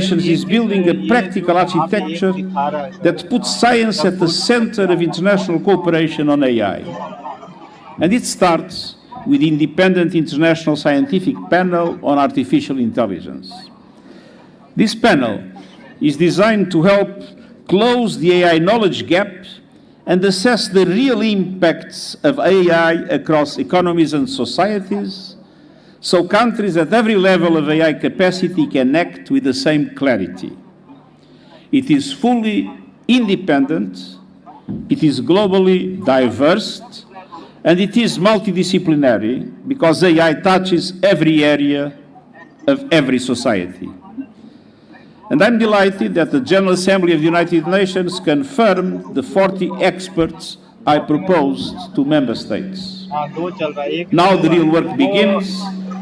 is building a practical architecture that puts science at the center of international cooperation on AI. And it starts with the Independent International Scientific Panel on Artificial Intelligence. This panel is designed to help close the AI knowledge gap and assess the real impacts of AI across economies and societies, so countries at every level of AI capacity can act with the same clarity. It is fully independent, it is globally diverse, and it is multidisciplinary because AI touches every area of every society. And I'm delighted that the General Assembly of the United Nations confirmed the 40 experts I proposed to member states. Now the real work begins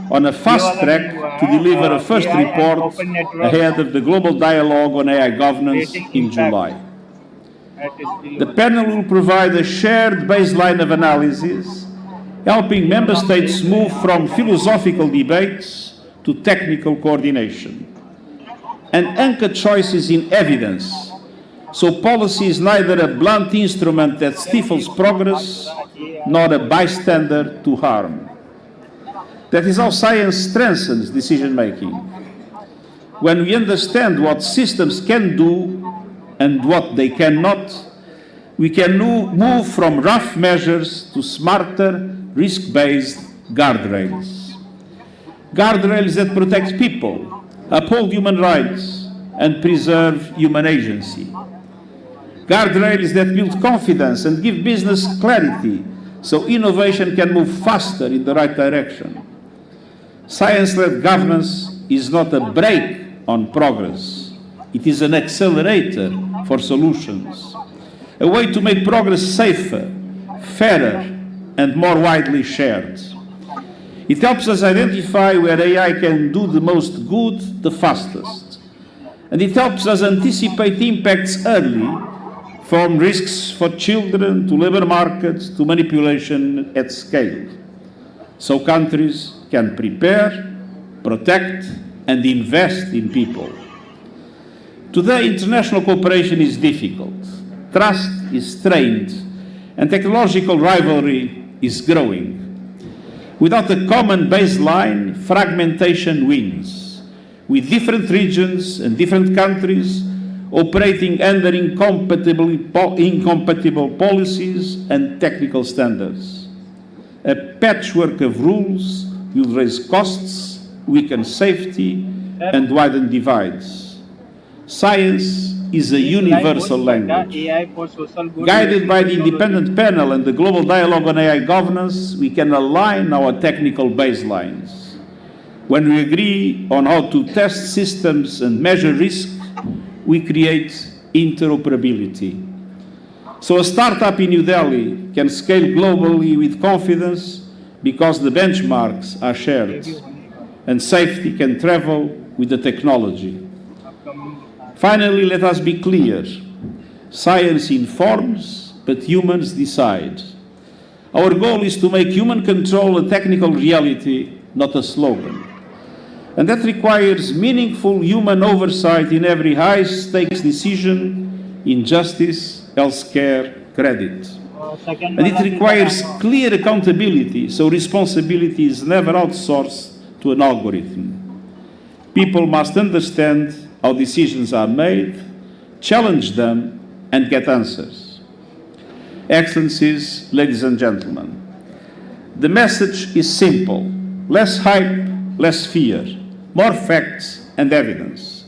on a fast track to deliver a first report ahead of the global dialogue on AI governance in July. The panel will provide a shared baseline of analysis, helping member states move from philosophical debates to technical coordination, and anchor choices in evidence, so policy is neither a blunt instrument that stifles progress, nor a bystander to harm. That is how science strengthens decision-making. When we understand what systems can do and what they cannot, we can move from rough measures to smarter, risk-based guardrails. Guardrails that protect people, uphold human rights, and preserve human agency. Guardrails that build confidence and give business clarity so innovation can move faster in the right direction. Science-led governance is not a brake on progress. It is an accelerator for solutions, a way to make progress safer, fairer, and more widely shared. It helps us identify where AI can do the most good the fastest. And it helps us anticipate impacts early, from risks for children to labor markets to manipulation at scale, so countries can prepare, protect, and invest in people. Today, international cooperation is difficult, trust is strained, and technological rivalry is growing. Without a common baseline, fragmentation wins, with different regions and different countries operating under incompatible policies and technical standards. A patchwork of rules will raise costs, weaken safety, and widen divides. Science is a universal language. Guided by the independent panel and the global dialogue on AI governance, we can align our technical baselines. When we agree on how to test systems and measure risk, we create interoperability. So a startup in New Delhi can scale globally with confidence because the benchmarks are shared, and safety can travel with the technology. Finally, let us be clear. Science informs, but humans decide. Our goal is to make human control a technical reality, not a slogan. And that requires meaningful human oversight in every high-stakes decision in justice, healthcare, credit. And it requires clear accountability, so responsibility is never outsourced to an algorithm. People must understand how decisions are made, challenge them, and get answers. Excellencies, ladies and gentlemen, the message is simple: less hype, less fear, more facts and evidence.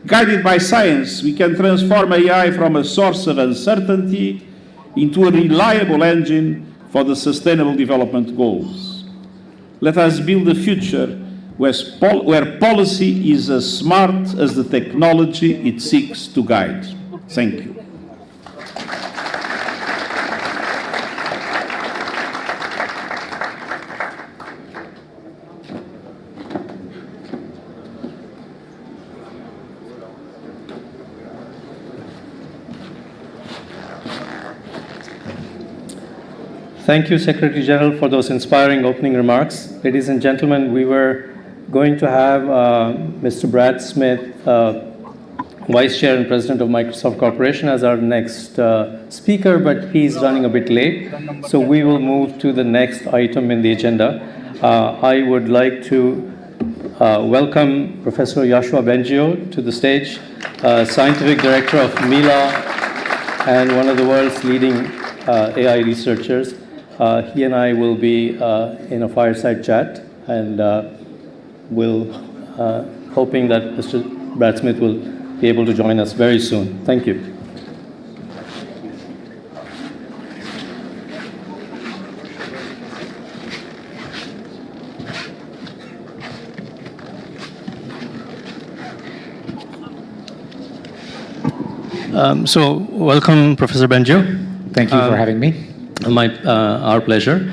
Guided by science, we can transform AI from a source of uncertainty into a reliable engine for the Sustainable Development Goals. Let us build a future where policy is as smart as the technology it seeks to guide. Thank you. Thank you, Secretary General, for those inspiring opening remarks. Ladies and gentlemen, we were going to have Mr. Brad Smith, Vice Chair and President of Microsoft Corporation, as our next speaker, but he's running a bit late. So we will move to the next item in the agenda. I would like to welcome Professor Yoshua Bengio to the stage, Scientific Director of Mila and one of the world's leading AI researchers. He and I will be in a fireside chat, and we'll hoping that Mr. Brad Smith will be able to join us very soon. Thank you. So welcome, Professor Bengio. Thank you for having me. Our pleasure.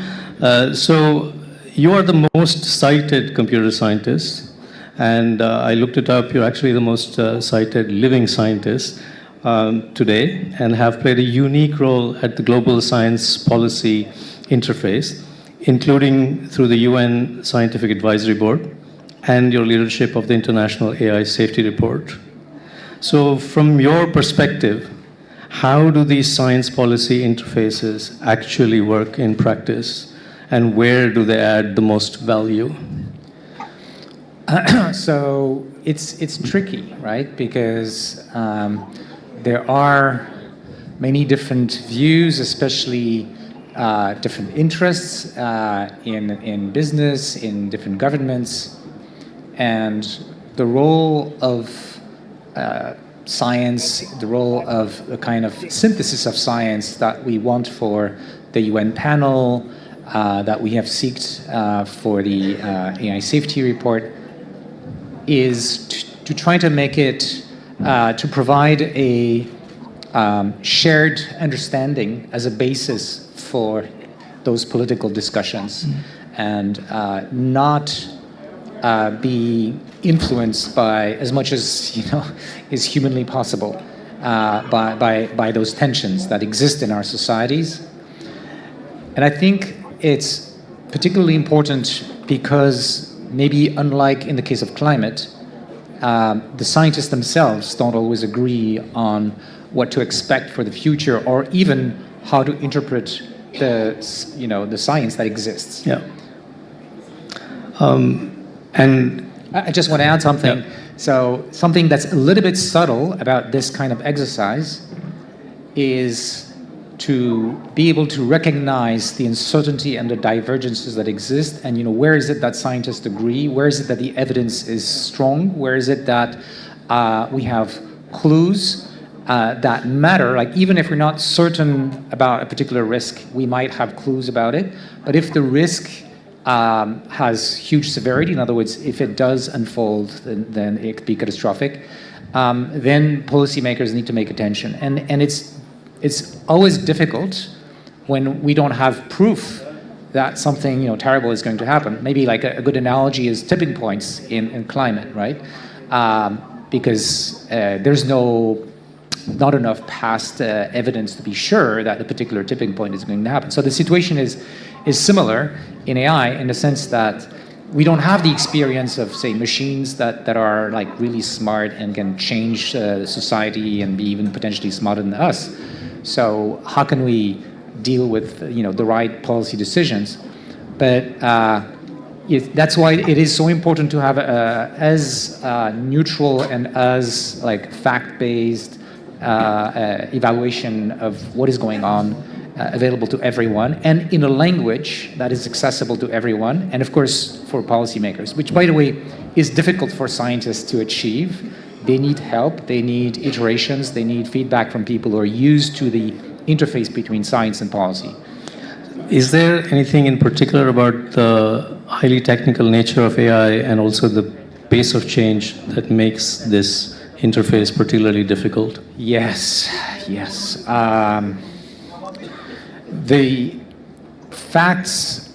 So you are the most cited computer scientist, and I looked it up. You're actually the most cited living scientist today, and have played a unique role at the global science policy interface, including through the UN Scientific Advisory Board and your leadership of the International AI Safety Report. So from your perspective, how do these science policy interfaces actually work in practice, and where do they add the most value? So it's tricky, right? Because there are many different views, especially different interests in business, in different governments, and the role of science, the role of the kind of synthesis of science that we want for the UN panel, that we have sought for the AI safety report, is to try to make it, to provide a shared understanding as a basis for those political discussions, and not be influenced by, as much as is humanly possible, by those tensions that exist in our societies. And I think it's particularly important because, maybe unlike in the case of climate, the scientists themselves don't always agree on what to expect for the future, or even how to interpret the science that exists. Yeah. And I just want to add something. Yeah. So something that's a little bit subtle about this kind of exercise is to be able to recognize the uncertainty and the divergences that exist, and where is it that scientists agree, where is it that the evidence is strong, where is it that we have clues that matter. Like, even if we're not certain about a particular risk, we might have clues about it. But if the risk has huge severity, in other words, if it does unfold, then it could be catastrophic, then policymakers need to make attention. And it's always difficult when we don't have proof that something terrible is going to happen. Maybe like a good analogy is tipping points in climate, right? Because there's not enough past evidence to be sure that a particular tipping point is going to happen. So the situation is similar in AI, in the sense that we don't have the experience of, say, machines that are like really smart and can change society and be even potentially smarter than us. So how can we deal with the right policy decisions? But that's why it is so important to have as neutral and as fact-based evaluation of what is going on available to everyone, and in a language that is accessible to everyone, and of course for policymakers, which, by the way, is difficult for scientists to achieve. They need help, they need iterations, they need feedback from people who are used to the interface between science and policy. Is there anything in particular about the highly technical nature of AI and also the pace of change that makes this interface particularly difficult? Yes. The facts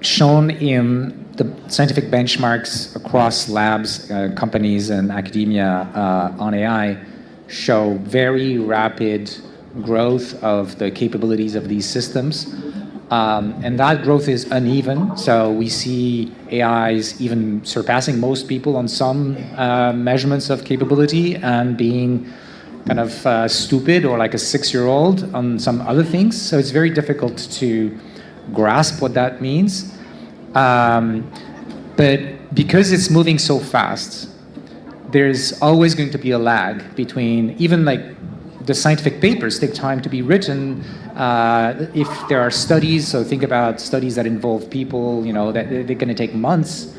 shown in the scientific benchmarks across labs, companies, and academia on AI show very rapid growth of the capabilities of these systems. And that growth is uneven. So we see AIs even surpassing most people on some measurements of capability and being kind of stupid or like a 6-year-old on some other things. So it's very difficult to grasp what that means. But because it's moving so fast, there's always going to be a lag between even like the scientific papers take time to be written. If there are studies, so think about studies that involve people, you know, that they're going to take months.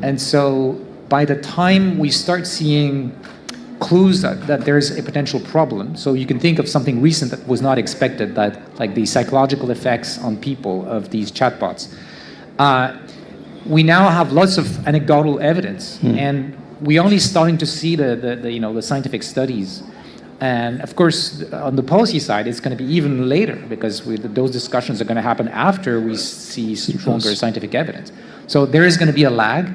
And so by the time we start seeing clues that there's a potential problem, so you can think of something recent that was not expected, that like the psychological effects on people of these chatbots. We now have lots of anecdotal evidence, and we're only starting to see the scientific studies. And of course, on the policy side, it's going to be even later, because those discussions are going to happen after we see stronger scientific evidence. So there is going to be a lag,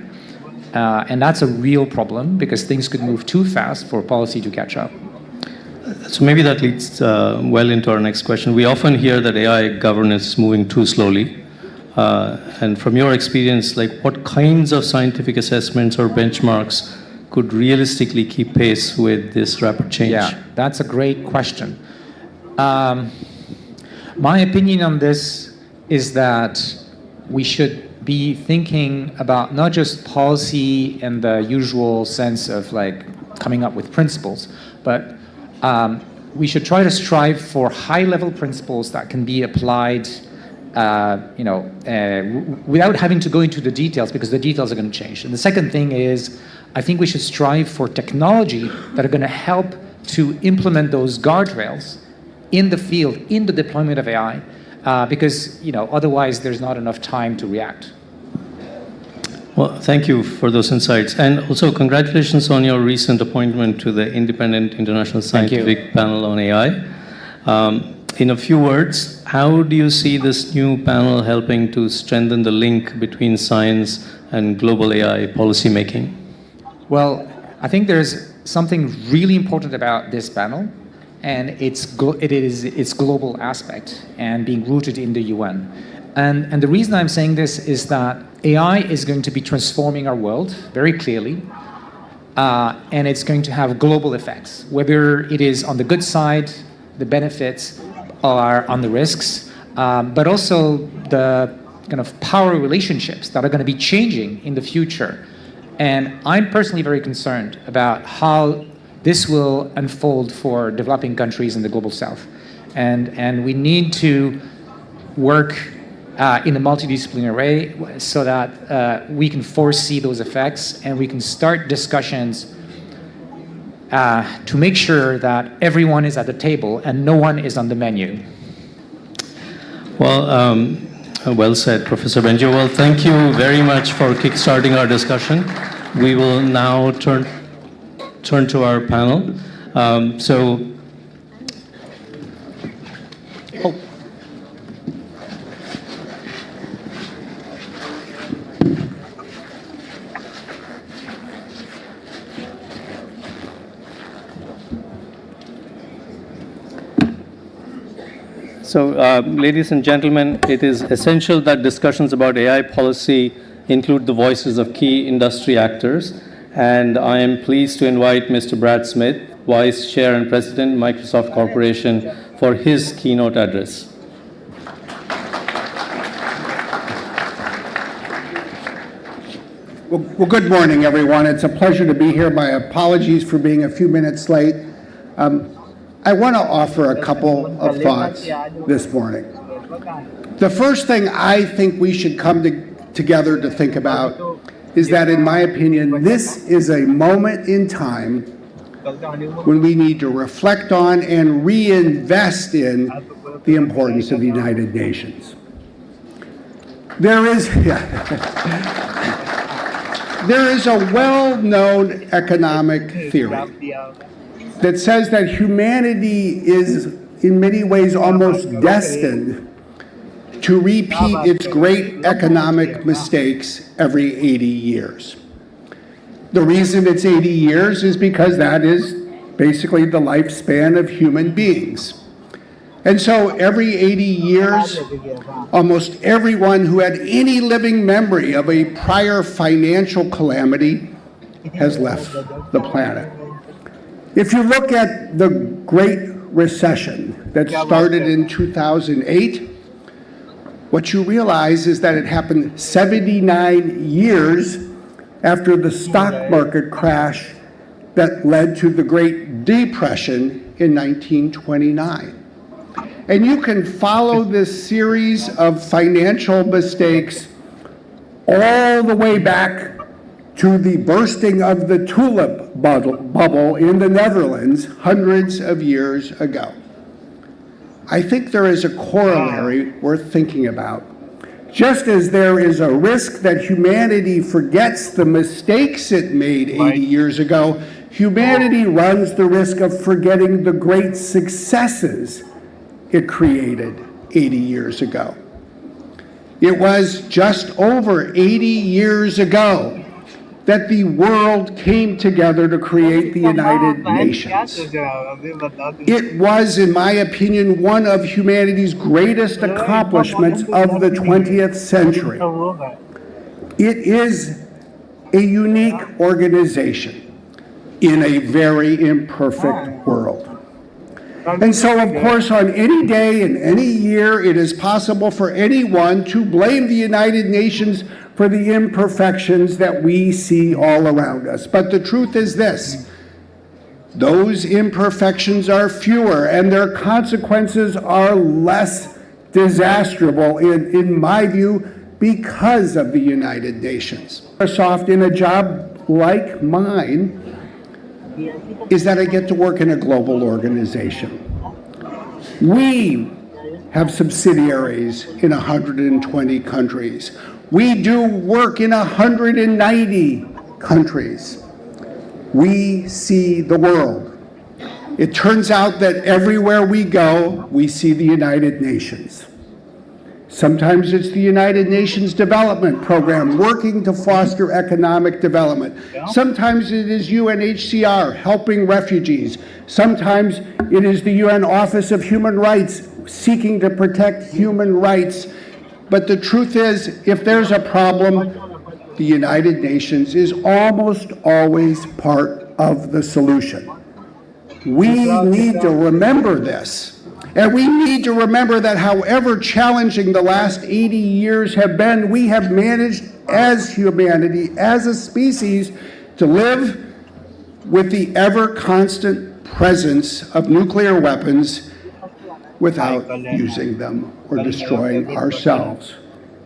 and that's a real problem, because things could move too fast for policy to catch up. So maybe that leads well into our next question. We often hear that AI governance is moving too slowly. And from your experience, like what kinds of scientific assessments or benchmarks could realistically keep pace with this rapid change? Yeah, that's a great question. My opinion on this is that we should be thinking about not just policy in the usual sense of like coming up with principles, but we should try to strive for high-level principles that can be applied without having to go into the details, because the details are going to change. And the second thing is, I think we should strive for technology that are going to help to implement those guardrails in the field, in the deployment of AI, because otherwise there's not enough time to react. Well, thank you for those insights. And also congratulations on your recent appointment to the Independent International Scientific Panel on AI. In a few words, how do you see this new panel helping to strengthen the link between science and global AI policymaking? Well, I think there's something really important about this panel, and it's its global aspect and being rooted in the UN. And the reason I'm saying this is that AI is going to be transforming our world very clearly, and it's going to have global effects, whether it is on the good side, the benefits, or on the risks, but also the kind of power relationships that are going to be changing in the future. And I'm personally very concerned about how this will unfold for developing countries in the global south. And we need to work in a multidisciplinary way so that we can foresee those effects, and we can start discussions to make sure that everyone is at the table and no one is on the menu. Well, well said, Professor Benjo. Well, thank you very much for kickstarting our discussion. We will now turn to our panel. So, ladies and gentlemen, it is essential that discussions about AI policy include the voices of key industry actors. And I am pleased to invite Mr. Brad Smith, Vice Chair and President, Microsoft Corporation, for his keynote address. Well, good morning, everyone. It's a pleasure to be here. My apologies for being a few minutes late. I want to offer a couple of thoughts this morning. The first thing I think we should come together to think about is that, in my opinion, this is a moment in time when we need to reflect on and reinvest in the importance of the United Nations. There is a well-known economic theory that says that humanity is, in many ways, almost destined to repeat its great economic mistakes every 80 years. The reason it's 80 years is because that is basically the lifespan of human beings. And so every 80 years, almost everyone who had any living memory of a prior financial calamity has left the planet. If you look at the Great Recession that started in 2008, what you realize is that it happened 79 years after the stock market crash that led to the Great Depression in 1929. And you can follow this series of financial mistakes all the way back to the bursting of the tulip bubble in the Netherlands hundreds of years ago. I think there is a corollary worth thinking about. Just as there is a risk that humanity forgets the mistakes it made 80 years ago, humanity runs the risk of forgetting the great successes it created 80 years ago. It was just over 80 years ago that the world came together to create the United Nations. It was, in my opinion, one of humanity's greatest accomplishments of the 20th century. It is a unique organization in a very imperfect world. And so, of course, on any day in any year, it is possible for anyone to blame the United Nations for the imperfections that we see all around us. But the truth is this: those imperfections are fewer and their consequences are less disastrous, in my view, because of the United Nations. Microsoft, in a job like mine, is that I get to work in a global organization. We have subsidiaries in 120 countries. We do work in 190 countries. We see the world. It turns out that everywhere we go, we see the United Nations. Sometimes it's the United Nations Development Program working to foster economic development. Sometimes it is UNHCR helping refugees. Sometimes it is the UN Office of Human Rights seeking to protect human rights. But the truth is, if there's a problem, the United Nations is almost always part of the solution. We need to remember this. And we need to remember that however challenging the last 80 years have been, we have managed as humanity, as a species, to live with the ever-constant presence of nuclear weapons without using them or destroying ourselves.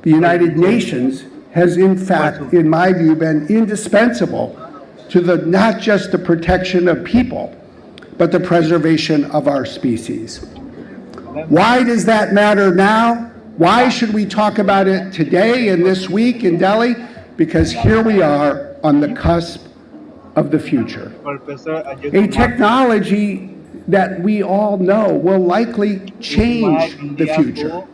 The United Nations has, in fact, in my view, been indispensable to not just the protection of people, but the preservation of our species. Why does that matter now? Why should we talk about it today and this week in Delhi? Because here we are on the cusp of the future. A technology that we all know will likely change the future.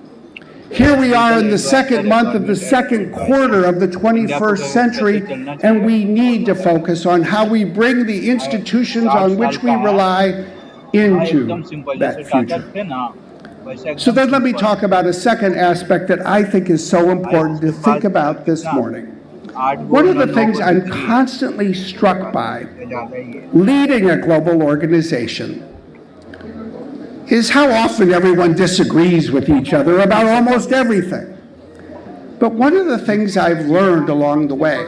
Here we are in the second month of the second quarter of the 21st century, and we need to focus on how we bring the institutions on which we rely into that future. So then let me talk about a second aspect that I think is so important to think about this morning. One of the things I'm constantly struck by leading a global organization is how often everyone disagrees with each other about almost everything. But one of the things I've learned along the way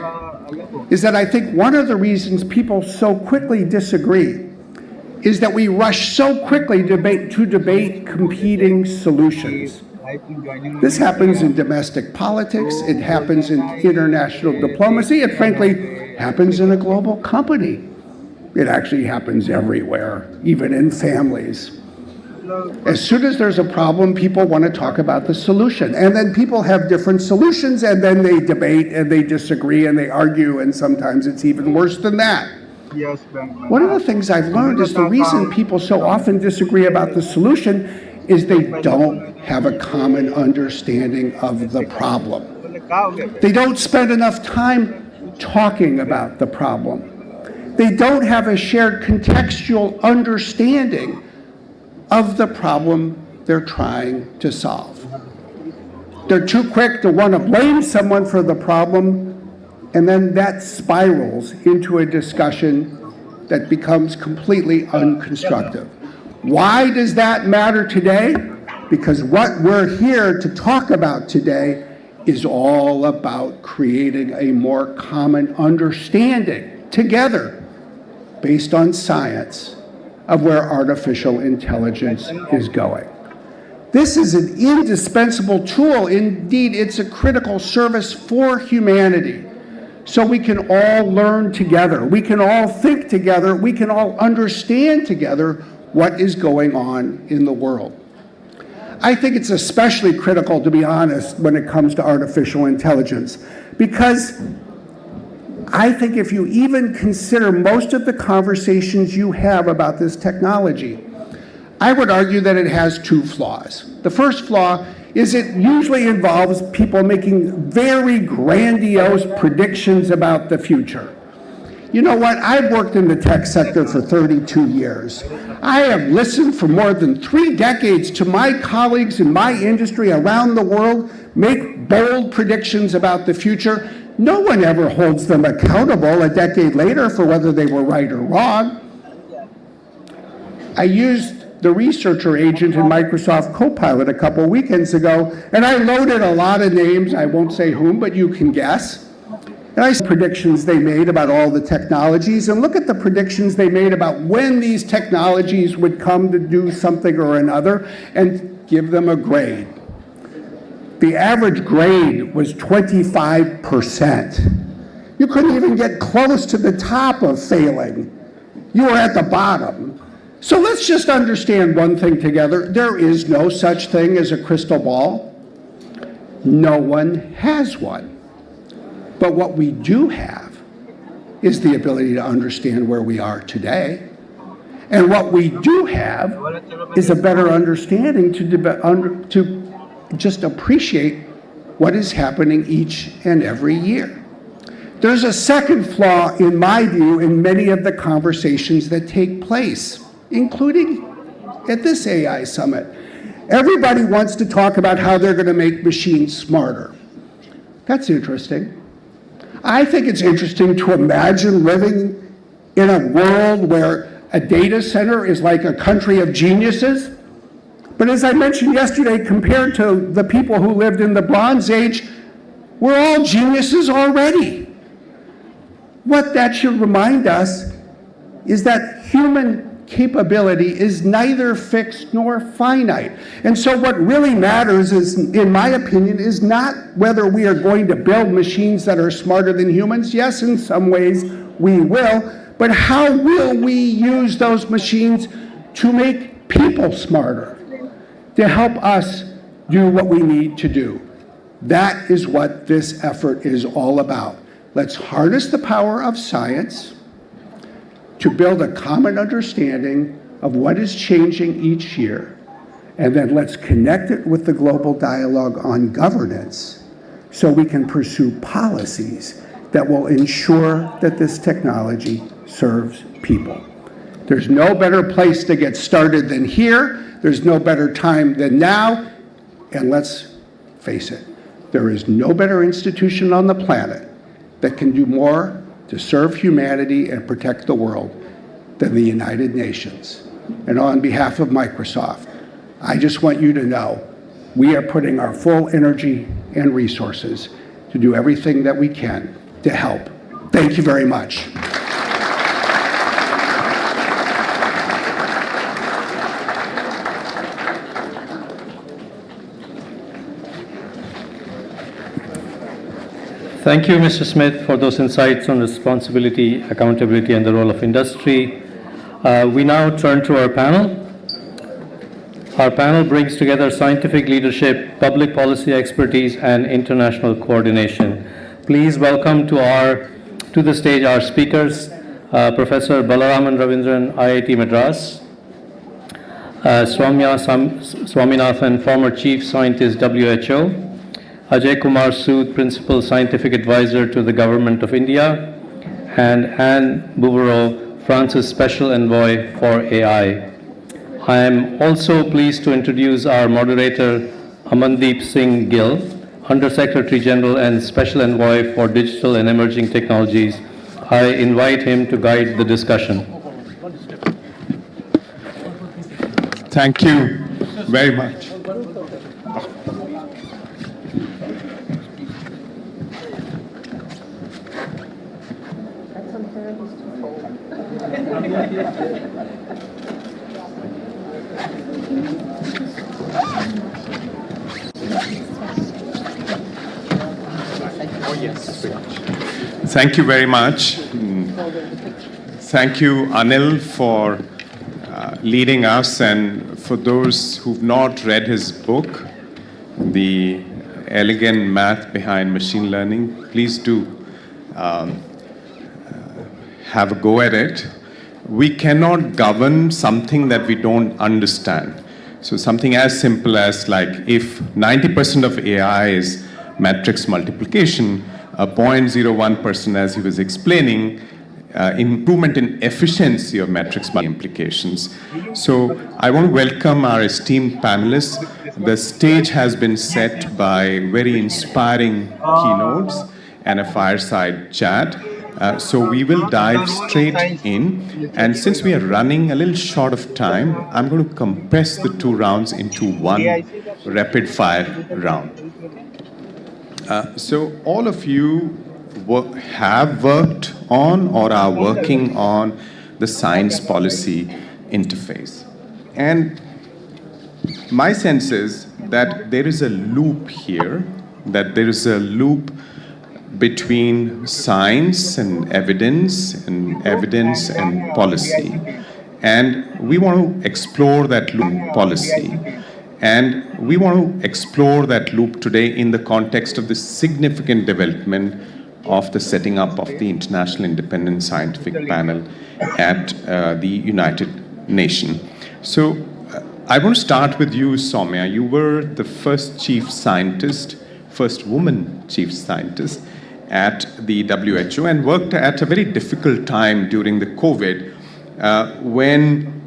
is that I think one of the reasons people so quickly disagree is that we rush so quickly to debate competing solutions. This happens in domestic politics, it happens in international diplomacy, it frankly happens in a global company. It actually happens everywhere, even in families. As soon as there's a problem, people want to talk about the solution. And then people have different solutions, and then they debate, and they disagree, and they argue, and sometimes it's even worse than that. One of the things I've learned is the reason people so often disagree about the solution is they don't have a common understanding of the problem. They don't spend enough time talking about the problem. They don't have a shared contextual understanding of the problem they're trying to solve. They're too quick to want to blame someone for the problem, and then that spirals into a discussion that becomes completely unconstructive. Why does that matter today? Because what we're here to talk about today is all about creating a more common understanding together based on science of where artificial intelligence is going. This is an indispensable tool. Indeed, it's a critical service for humanity. So we can all learn together. We can all think together. We can all understand together what is going on in the world. I think it's especially critical, to be honest, when it comes to artificial intelligence, because I think if you even consider most of the conversations you have about this technology, I would argue that it has two flaws. The first flaw is it usually involves people making very grandiose predictions about the future. You know what? I've worked in the tech sector for 32 years. I have listened for more than 3 decades to my colleagues in my industry around the world make bold predictions about the future. No one ever holds them accountable a decade later for whether they were right or wrong. I used the researcher agent in Microsoft Copilot a couple weekends ago, and I loaded a lot of names. I won't say whom, but you can guess. And I saw predictions they made about all the technologies, and look at the predictions they made about when these technologies would come to do something or another, and give them a grade. The average grade was 25%. You couldn't even get close to the top of failing. You were at the bottom. So let's just understand one thing together. There is no such thing as a crystal ball. No one has one. But what we do have is the ability to understand where we are today. And what we do have is a better understanding to just appreciate what is happening each and every year. There's a second flaw, in my view, in many of the conversations that take place, including at this AI summit. Everybody wants to talk about how they're going to make machines smarter. That's interesting. I think it's interesting to imagine living in a world where a data center is like a country of geniuses. But as I mentioned yesterday, compared to the people who lived in the Bronze Age, we're all geniuses already. What that should remind us is that human capability is neither fixed nor finite. And so what really matters is, in my opinion, is not whether we are going to build machines that are smarter than humans. Yes, in some ways we will, but how will we use those machines to make people smarter, to help us do what we need to do? That is what this effort is all about. Let's harness the power of science to build a common understanding of what is changing each year, and then let's connect it with the global dialogue on governance so we can pursue policies that will ensure that this technology serves people. There's no better place to get started than here. There's no better time than now. And let's face it, there is no better institution on the planet that can do more to serve humanity and protect the world than the United Nations. And on behalf of Microsoft, I just want you to know we are putting our full energy and resources to do everything that we can to help. Thank you very much. Thank you, Mr. Smith, for those insights on responsibility, accountability, and the role of industry. We now turn to our panel. Our panel brings together scientific leadership, public policy expertise, and international coordination. Please welcome to the stage our speakers, Professor Balaraman Ravindran, IIT Madras, Swaumya Swaminathan, former Chief Scientist, WHO, Ajay Kumar Sood, Principal Scientific Advisor to the Government of India, and Anne Bouvereau, France's Special Envoy for AI. I am also pleased to introduce our moderator, Amandeep Singh Gill, Under-Secretary General and Special Envoy for Digital and Emerging Technologies. I invite him to guide the discussion. Thank you very much. Thank you very much. Thank you, Anil, for leading us, and for those who've not read his book, The Elegant Math Behind Machine Learning, please do have a go at it. We cannot govern something that we don't understand. So something as simple as, like, if 90% of AI is matrix multiplication, 0.01%, as he was explaining, improvement in efficiency of matrix implications. So I want to welcome our esteemed panelists. The stage has been set by very inspiring keynotes and a fireside chat. So we will dive straight in. And since we are running a little short of time, I'm going to compress the two rounds into one rapid fire round. So all of you have worked on or are working on the science policy interface. And my sense is that there is a loop here, that there is a loop between science and evidence and policy. And we want to explore that loop policy. And we want to explore that loop today in the context of the significant development of the setting up of the International Independent Scientific Panel at the United Nations. So I want to start with you, Soumya. You were the first chief scientist, first woman chief scientist at the WHO, and worked at a very difficult time during the COVID when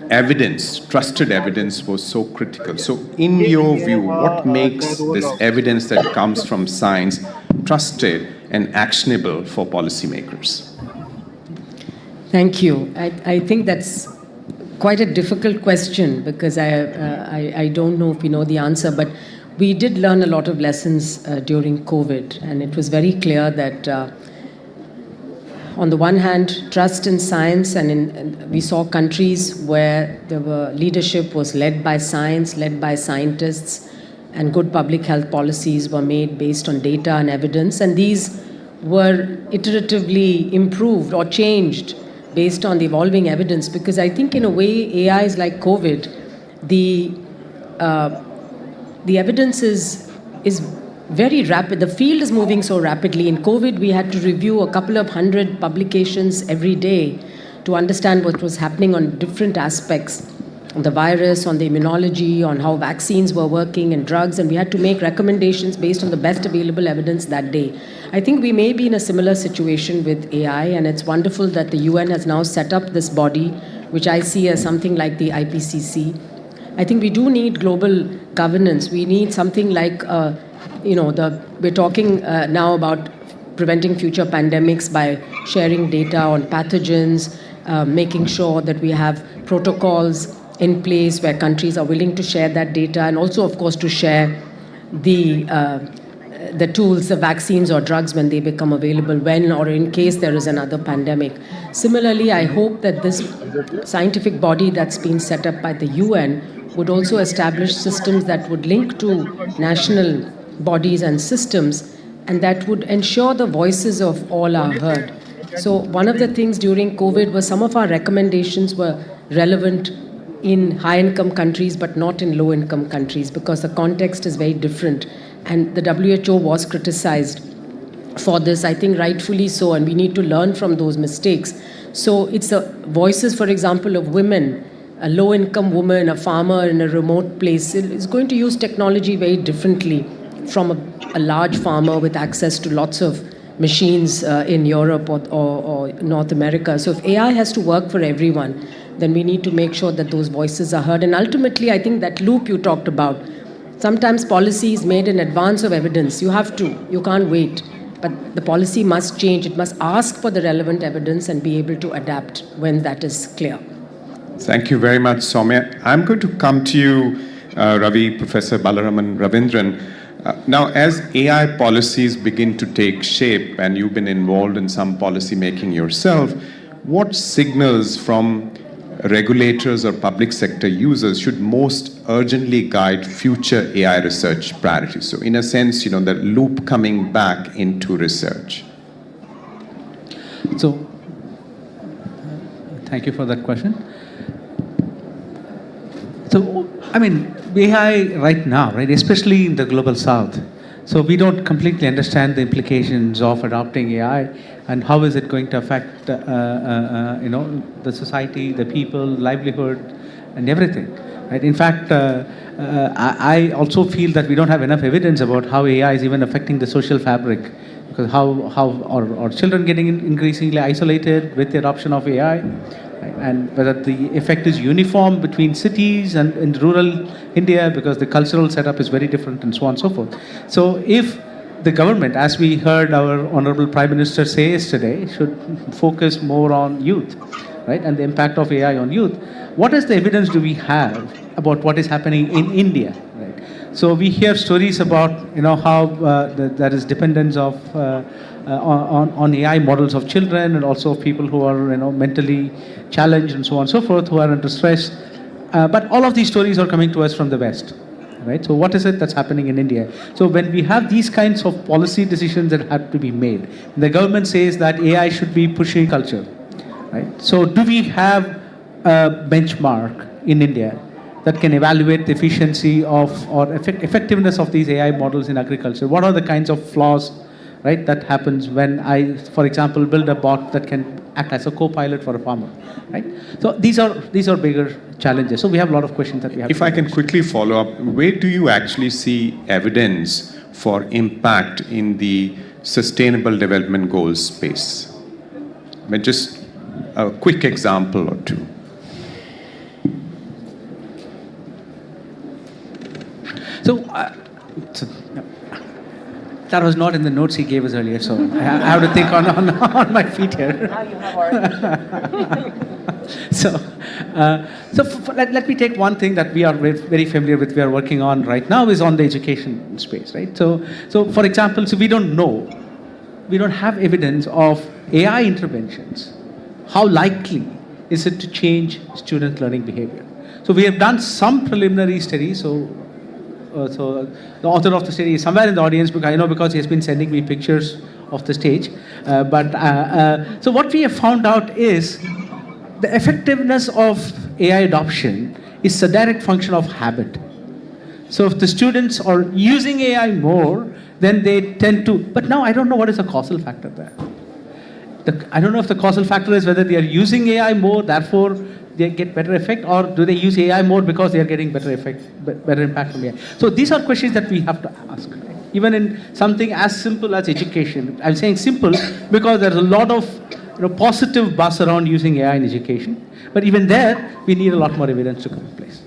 evidence, trusted evidence, was so critical. So in your view, what makes this evidence that comes from science trusted and actionable for policymakers? Thank you. I think that's quite a difficult question, because I don't know if we know the answer, but we did learn a lot of lessons during COVID, and it was very clear that on the one hand, trust in science, and we saw countries where leadership was led by science, led by scientists, and good public health policies were made based on data and evidence, and these were iteratively improved or changed based on the evolving evidence. Because I think in a way AI is like COVID. The evidence is very rapid. The field is moving so rapidly. In COVID, we had to review a couple of 100 publications every day to understand what was happening on different aspects, on the virus, on the immunology, on how vaccines were working and drugs, and we had to make recommendations based on the best available evidence that day. I think we may be in a similar situation with AI, and it's wonderful that the UN has now set up this body, which I see as something like the IPCC. I think we do need global governance. We need something like we're talking now about preventing future pandemics by sharing data on pathogens, making sure that we have protocols in place where countries are willing to share that data, and also, of course, to share the tools, the vaccines or drugs when they become available, when or in case there is another pandemic. Similarly, I hope that this scientific body that's been set up by the UN would also establish systems that would link to national bodies and systems, and that would ensure the voices of all are heard. So one of the things during COVID was some of our recommendations were relevant in high-income countries but not in low-income countries, because the context is very different. And the WHO was criticized for this, I think rightfully so, and we need to learn from those mistakes. So it's the voices, for example, of women. A low-income woman, a farmer in a remote place, is going to use technology very differently from a large farmer with access to lots of machines in Europe or North America. So if AI has to work for everyone, then we need to make sure that those voices are heard. And ultimately, I think that loop you talked about, sometimes policy is made in advance of evidence. You have to, you can't wait. But the policy must change. It must ask for the relevant evidence and be able to adapt when that is clear. Thank you very much, Soumya. I'm going to come to you, Ravi, Professor Balaraman Ravindran. Now, as AI policies begin to take shape, and you've been involved in some policy making yourself, what signals from regulators or public sector users should most urgently guide future AI research priorities? So in a sense, the loop coming back into research. So, thank you for that question. So, I mean, AI right now, right, especially in the global south, so we don't completely understand the implications of adopting AI and how is it going to affect, the society, the people, livelihood, and everything. Right? In fact, I also feel that we don't have enough evidence about how AI is even affecting the social fabric, because how are children getting increasingly isolated with the adoption of AI, right? And whether the effect is uniform between cities and in rural India, because the cultural setup is very different and so on and so forth. So if the government, as we heard our Honorable Prime Minister say yesterday, should focus more on youth, right, and the impact of AI on youth, what is the evidence do we have about what is happening in India, right? So we hear stories about, how there is dependence of on AI models of children, and also of people who are, mentally challenged and so on and so forth, who are under stress. But all of these stories are coming to us from the West, right? So what is it that's happening in India? So when we have these kinds of policy decisions that have to be made, the government says that AI should be pushing culture, right? So do we have a benchmark in India that can evaluate the efficiency of or effectiveness of these AI models in agriculture? What are the kinds of flaws, right, that happens when I, for example, build a bot that can act as a co-pilot for a farmer, right? So these are bigger challenges. So we have a lot of questions that we have. If I can quickly follow up, where do you actually see evidence for impact in the Sustainable Development Goals space? I mean, just a quick example or two. So that was not in the notes he gave us earlier, so I have to think on my feet here. Now you have already. Let me take one thing that we are very familiar with, we are working on right now, is on the education space, right? So for example, we don't have evidence of AI interventions. How likely is it to change student learning behavior? So we have done some preliminary studies. So the author of the study is somewhere in the audience, because I know, because he has been sending me pictures of the stage. So what we have found out is the effectiveness of AI adoption is a direct function of habit. So if the students are using AI more, then they tend to, but now I don't know what is the causal factor there. I don't know if the causal factor is whether they are using AI more, therefore they get better effect, or do they use AI more because they are getting better effect, better impact from AI? So these are questions that we have to ask, right? Even in something as simple as education. I'm saying simple because there's a lot of positive buzz around using AI in education, but even there we need a lot more evidence to come in place.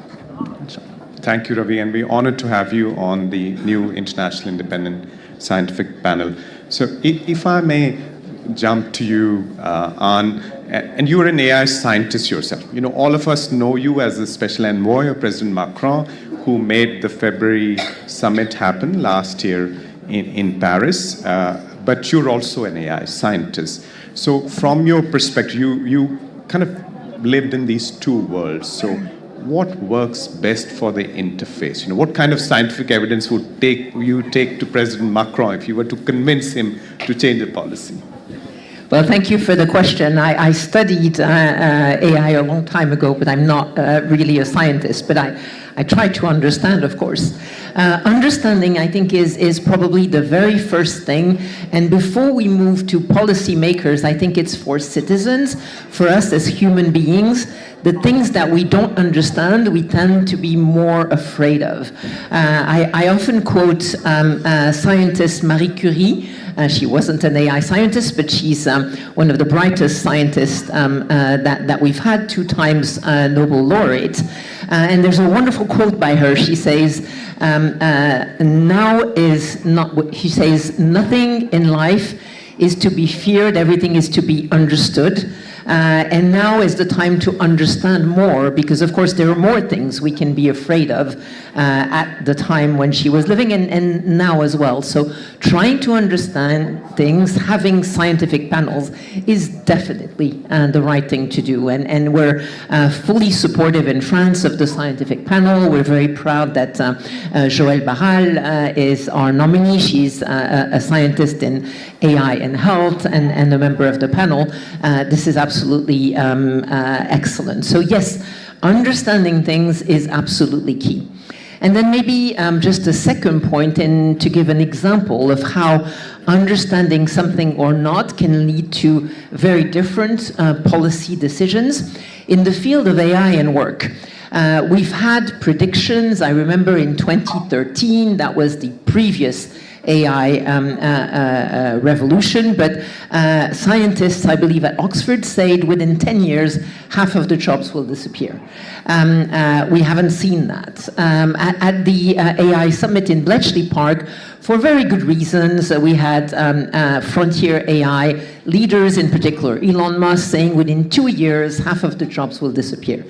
Thank you, Ravi, and we're honored to have you on the new International Independent Scientific Panel. So if I may jump to you, Anne, and you're an AI scientist yourself. All of us know you as the special envoy of President Macron, who made the February summit happen last year in Paris, but you're also an AI scientist. So from your perspective, you kind of lived in these two worlds. So what works best for the interface? What kind of scientific evidence would you take to President Macron if you were to convince him to change the policy? Well, thank you for the question. I studied AI a long time ago, but I'm not really a scientist, but I try to understand, of course. understanding, I think, is probably the very first thing. And before we move to policymakers, I think it's for citizens, for us as human beings. The things that we don't understand, we tend to be more afraid of. I often quote scientist Marie Curie. She wasn't an AI scientist, but she's one of the brightest scientists that we've had, 2 times Nobel laureate. And there's a wonderful quote by her. She says, she says, nothing in life is to be feared, everything is to be understood. And now is the time to understand more, because of course there are more things we can be afraid of at the time when she was living, and now as well. So trying to understand things, having scientific panels is definitely the right thing to do. And we're fully supportive in France of the scientific panel. We're very proud that Joëlle Barral is our nominee. She's a scientist in AI and health and a member of the panel. This is absolutely excellent. So yes, understanding things is absolutely key. And then maybe just a second point, and to give an example of how understanding something or not can lead to very different policy decisions. In the field of AI and work, we've had predictions. I remember in 2013, that was the previous AI revolution, but scientists, I believe at Oxford, said within 10 years, half of the jobs will disappear. We haven't seen that. At the AI summit in Bletchley Park, for very good reasons, we had frontier AI leaders, in particular Elon Musk, saying within 2 years, half of the jobs will disappear.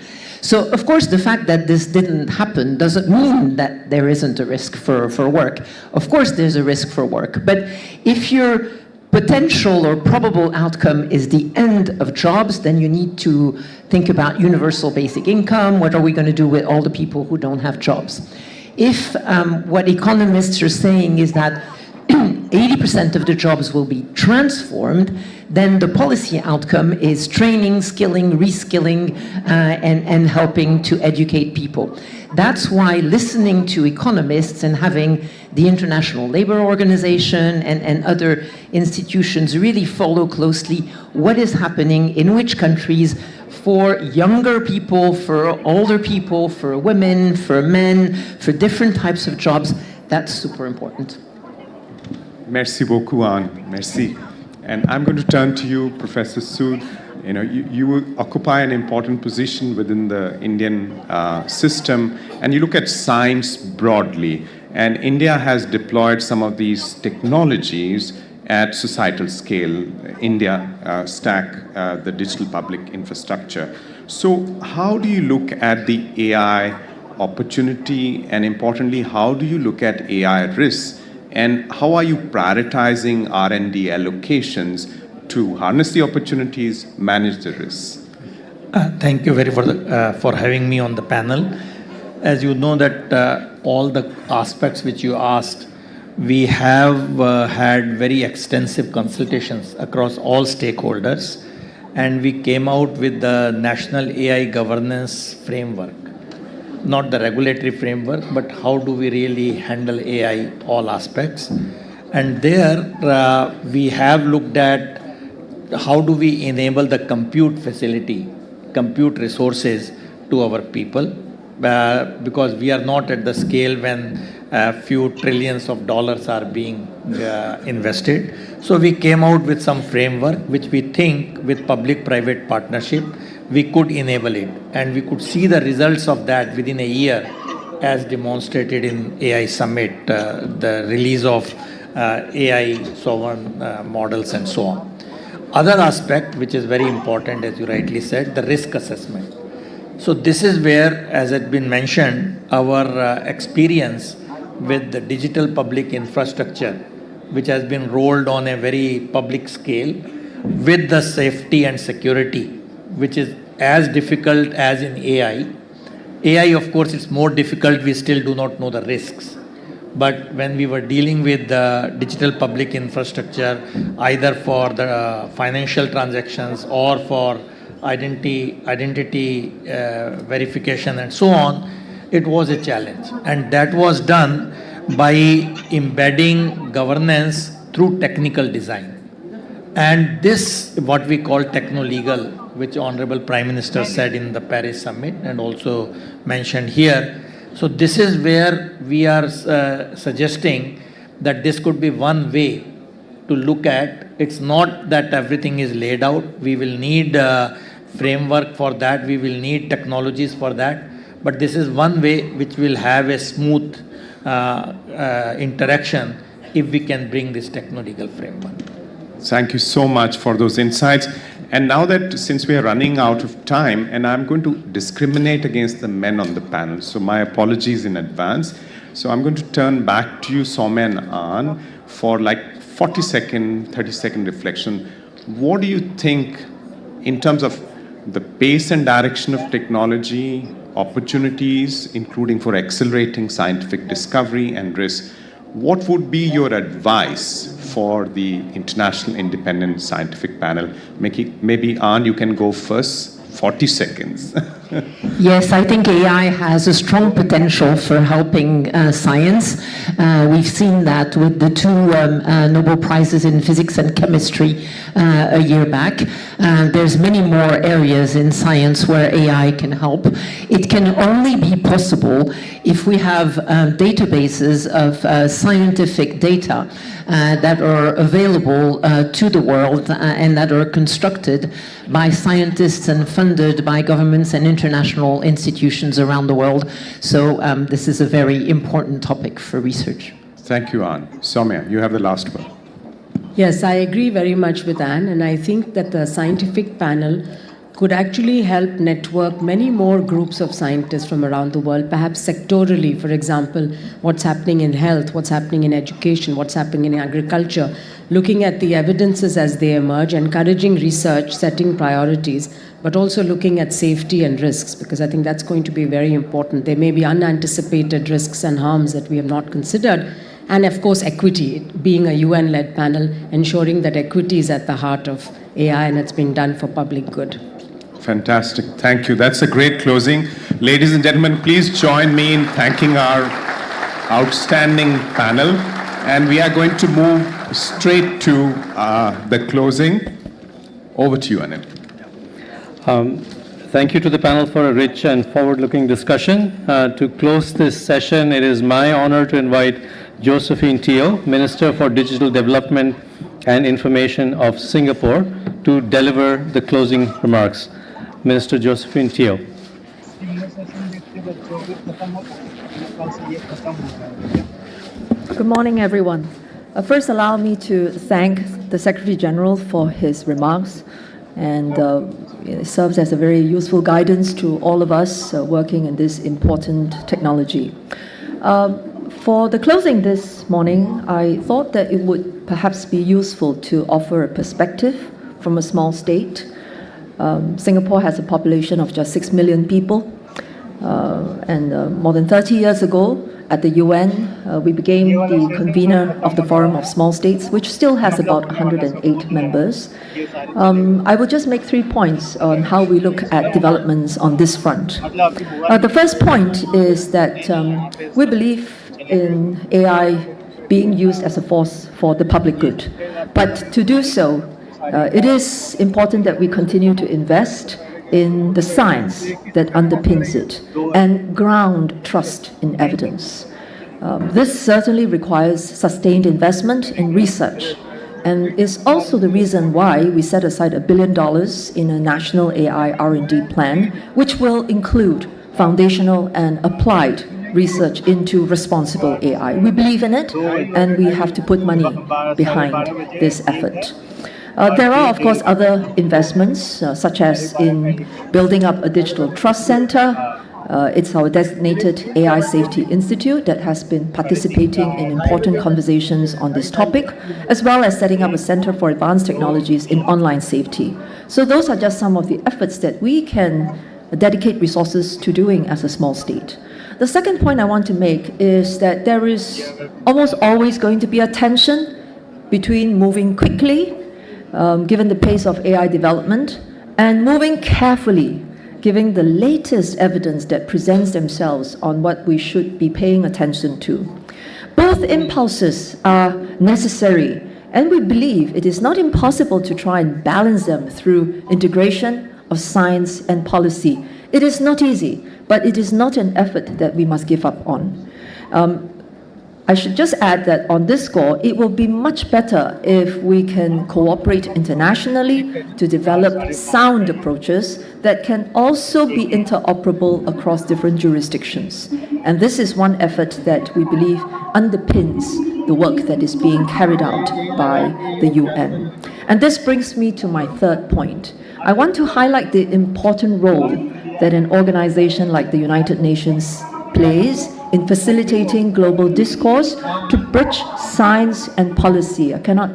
So, of course, the fact that this didn't happen doesn't mean that there isn't a risk for work. Of course, there's a risk for work. But if your potential or probable outcome is the end of jobs, then you need to think about universal basic income. What are we going to do with all the people who don't have jobs? If what economists are saying is that 80% of the jobs will be transformed, then the policy outcome is training, skilling, reskilling, and helping to educate people. That's why listening to economists and having the International Labour Organization and other institutions really follow closely what is happening in which countries for younger people, for older people, for women, for men, for different types of jobs, that's super important. Merci beaucoup, Anne. Merci. And I'm going to turn to you, Professor Sood. You know, you occupy an important position within the Indian system, and you look at science broadly. And India has deployed some of these technologies at societal scale. India stack the digital public infrastructure. So how do you look at the AI opportunity, and importantly, how do you look at AI risks? And how are you prioritizing R&D allocations to harness the opportunities, manage the risks? Thank you very for having me on the panel. As you know that all the aspects which you asked, we have had very extensive consultations across all stakeholders, and we came out with the National AI Governance Framework. Not the regulatory framework, but how do we really handle AI, all aspects. And there we have looked at how do we enable the compute facility, compute resources to our people, because we are not at the scale when a few trillions of dollars are being invested. So we came out with some framework which we think with public-private partnership, we could enable it, and we could see the results of that within a year, as demonstrated in AI Summit, the release of AI sovereign models and so on. Other aspect, which is very important, as you rightly said, the risk assessment. So this is where, as had been mentioned, our experience with the digital public infrastructure, which has been rolled on a very public scale, with the safety and security, which is as difficult as in AI. AI, of course, it's more difficult. We still do not know the risks. But when we were dealing with the digital public infrastructure, either for the financial transactions or for identity verification and so on, it was a challenge. And that was done by embedding governance through technical design. And this, what we call techno-legal, which Honorable Prime Minister said in the Paris Summit and also mentioned here. So this is where we are suggesting that this could be one way to look at. It's not that everything is laid out. We will need a framework for that. We will need technologies for that. But this is one way which will have a smooth interaction if we can bring this techno-legal framework. Thank you so much for those insights. And now that, since we are running out of time, and I'm going to discriminate against the men on the panel, so my apologies in advance. So I'm going to turn back to you, Soumya and Ann, for like 40-second, 30-second reflection. What do you think in terms of the pace and direction of technology, opportunities, including for accelerating scientific discovery and risk? What would be your advice for the International Independent Scientific Panel? Maybe Ann, you can go first, 40 seconds. Yes, I think AI has a strong potential for helping science. We've seen that with the two Nobel Prizes in physics and chemistry a year back. There's many more areas in science where AI can help. It can only be possible if we have databases of scientific data that are available to the world and that are constructed by scientists and funded by governments and international institutions around the world. So this is a very important topic for research. Thank you, Ann. Soumya, you have the last word. Yes, I agree very much with Anne, and I think that the scientific panel could actually help network many more groups of scientists from around the world, perhaps sectorally, for example, what's happening in health, what's happening in education, what's happening in agriculture, looking at the evidences as they emerge, encouraging research, setting priorities, but also looking at safety and risks, because I think that's going to be very important. There may be unanticipated risks and harms that we have not considered. And of course, equity, being a UN-led panel, ensuring that equity is at the heart of AI and it's being done for public good. Fantastic. Thank you. That's a great closing. Ladies and gentlemen, please join me in thanking our outstanding panel. And we are going to move straight to the closing. Over to you, Anil. Thank you to the panel for a rich and forward-looking discussion. To close this session, it is my honor to invite Josephine Teo, Minister for Digital Development and Information of Singapore, to deliver the closing remarks. Minister Josephine Teo. Good morning, everyone. First, allow me to thank the Secretary General for his remarks, and it serves as a very useful guidance to all of us working in this important technology. For the closing this morning, I thought that it would perhaps be useful to offer a perspective from a small state. Singapore has a population of just 6 million people, and more than 30 years ago, at the UN, we became the convener of the Forum of Small States, which still has about 108 members. I will just make 3 points on how we look at developments on this front. The first point is that we believe in AI being used as a force for the public good. But to do so, it is important that we continue to invest in the science that underpins it and ground trust in evidence. This certainly requires sustained investment in research, and is also the reason why we set aside $1 billion in a national AI R&D plan, which will include foundational and applied research into responsible AI. We believe in it, and we have to put money behind this effort. There are, of course, other investments, such as in building up a digital trust center. It's our designated AI Safety Institute that has been participating in important conversations on this topic, as well as setting up a Center for Advanced Technologies in Online Safety. So those are just some of the efforts that we can dedicate resources to doing as a small state. The second point I want to make is that there is almost always going to be a tension between moving quickly, given the pace of AI development, and moving carefully, giving the latest evidence that presents themselves on what we should be paying attention to. Both impulses are necessary, and we believe it is not impossible to try and balance them through integration of science and policy. It is not easy, but it is not an effort that we must give up on. I should just add that on this score, it will be much better if we can cooperate internationally to develop sound approaches that can also be interoperable across different jurisdictions. And this is one effort that we believe underpins the work that is being carried out by the UN. And this brings me to my third point. I want to highlight the important role that an organization like the United Nations plays in facilitating global discourse to bridge science and policy. I cannot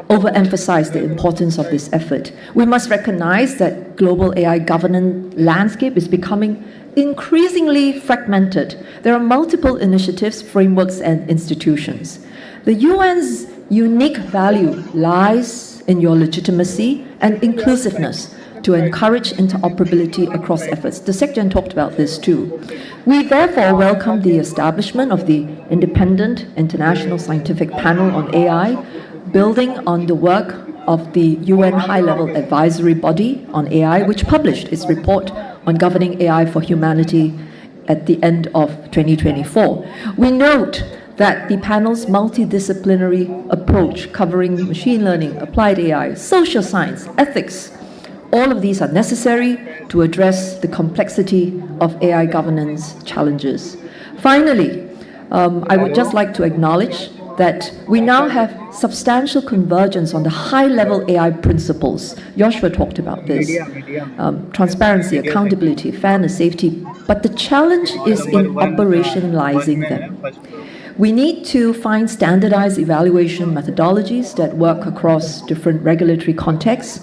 overemphasize the importance of this effort. We must recognize that global AI governance landscape is becoming increasingly fragmented. There are multiple initiatives, frameworks, and institutions. The UN's unique value lies in your legitimacy and inclusiveness to encourage interoperability across efforts. The Secretary talked about this too. We therefore welcome the establishment of the Independent International Scientific Panel on AI, building on the work of the UN High-Level Advisory Body on AI, which published its report on governing AI for humanity at the end of 2024. We note that the panel's multidisciplinary approach covering machine learning, applied AI, social science, ethics, all of these are necessary to address the complexity of AI governance challenges. Finally, I would just like to acknowledge that we now have substantial convergence on the high-level AI principles. Joshua talked about this. Transparency, accountability, fairness, safety. But the challenge is in operationalizing them. We need to find standardized evaluation methodologies that work across different regulatory contexts.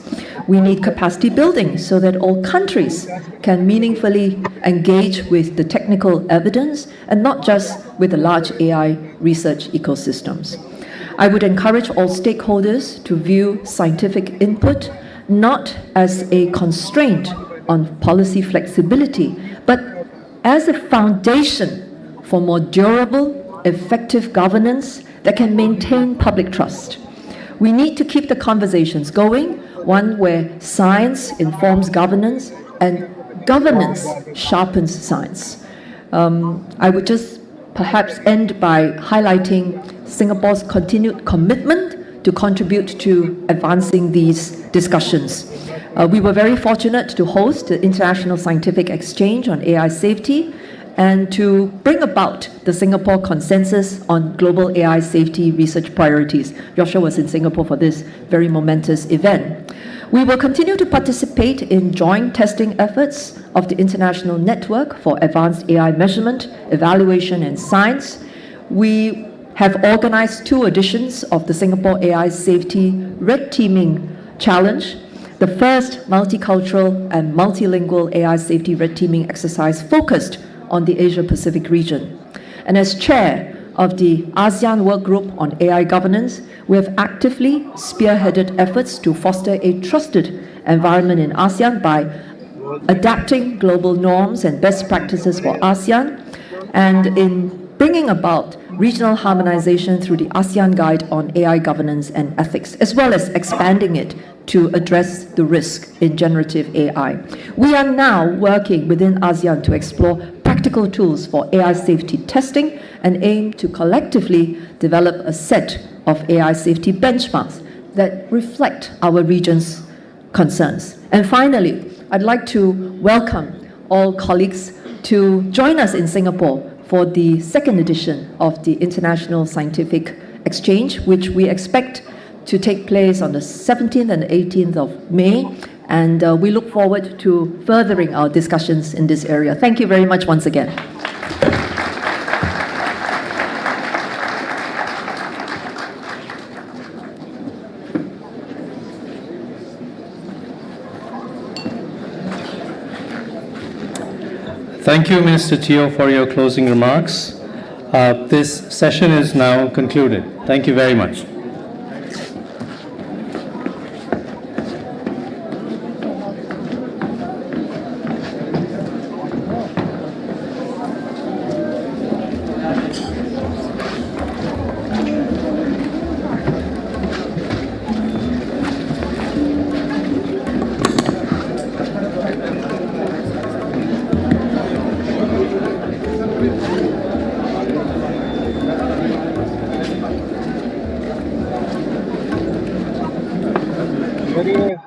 We need capacity building so that all countries can meaningfully engage with the technical evidence and not just with the large AI research ecosystems. I would encourage all stakeholders to view scientific input not as a constraint on policy flexibility, but as a foundation for more durable, effective governance that can maintain public trust. We need to keep the conversations going, one where science informs governance and governance sharpens science. I would just perhaps end by highlighting Singapore's continued commitment to contribute to advancing these discussions. We were very fortunate to host the International Scientific Exchange on AI safety and to bring about the Singapore Consensus on Global AI Safety Research Priorities. Joshua was in Singapore for this very momentous event. We will continue to participate in joint testing efforts of the International Network for Advanced AI Measurement, Evaluation and Science. We have organized 2 editions of the Singapore AI Safety Red Teaming Challenge, the first multicultural and multilingual AI safety red teaming exercise focused on the Asia-Pacific region. And as chair of the ASEAN Work Group on AI Governance, we have actively spearheaded efforts to foster a trusted environment in ASEAN by adapting global norms and best practices for ASEAN, and in bringing about regional harmonization through the ASEAN Guide on AI Governance and Ethics, as well as expanding it to address the risk in generative AI. We are now working within ASEAN to explore practical tools for AI safety testing and aim to collectively develop a set of AI safety benchmarks that reflect our region's concerns. And finally, I'd like to welcome all colleagues to join us in Singapore for the second edition of the International Scientific Exchange, which we expect to take place on the 17th and 18th of May. And we look forward to furthering our discussions in this area. Thank you very much once again. Thank you, Minister Teo, for your closing remarks. This session is now concluded. Thank you very much.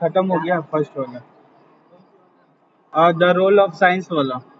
खत्म हो गया first वाला the role of science वाला